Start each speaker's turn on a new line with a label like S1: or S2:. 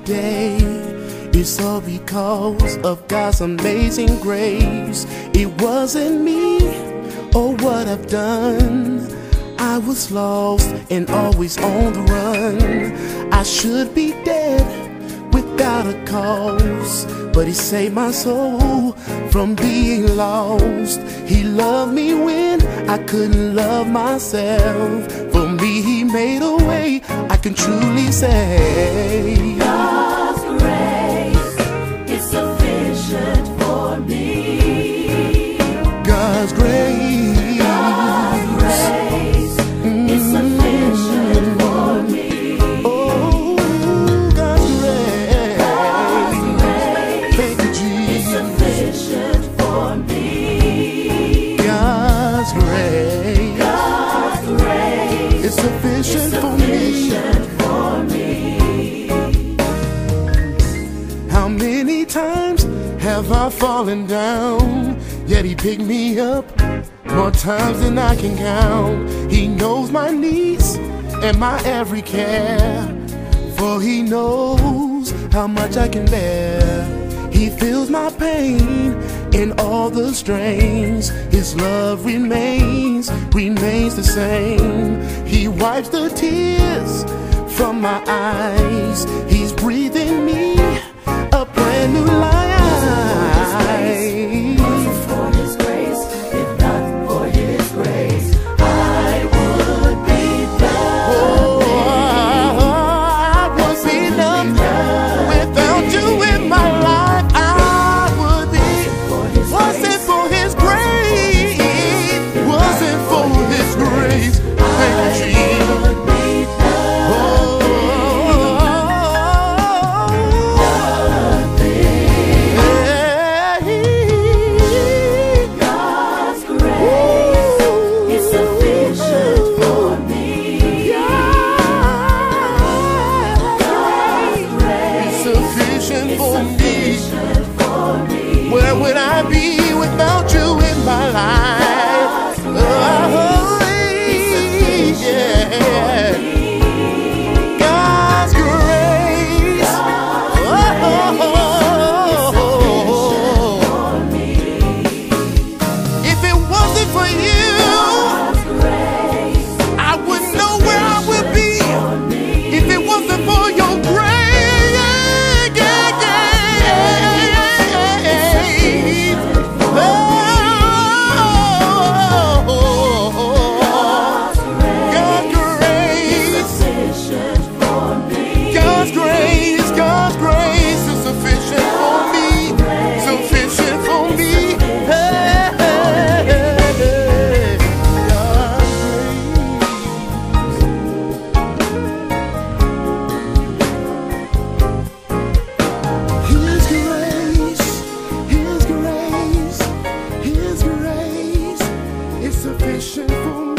S1: today, it's all because of God's amazing grace. It wasn't me or what I've done. I was lost and always on the run. I should be dead without a cause, but He saved my soul from being lost. He loved me when I couldn't love myself. For me He made a way, I can truly say
S2: God's grace is sufficient for me.
S1: God's grace,
S2: God's grace is sufficient for me.
S1: oh, God's grace, thank you, Jesus.
S2: Sufficient for me.
S1: God's grace,
S2: God's grace
S1: is sufficient for me. How many times have I fallen down, yet He picked me up more times than I can count. He knows my needs and my every care, for He knows how much I can bear. He feels my pain in all the strains. His love remains the same. He wipes the tears from my eyes. He's breathing me a brand new life.
S2: For His grace, if not for His grace, I would be done.
S1: Oh, I would be nothing without You in my life. I would be. Was it for His grace? Was it for His grace? Thank you, Jesus. Where would I be without You in my life? Oh, yeah. God's grace. Oh, if it wasn't for You, I wouldn't know where I would be. If it wasn't for Your grace. Sufficient for me.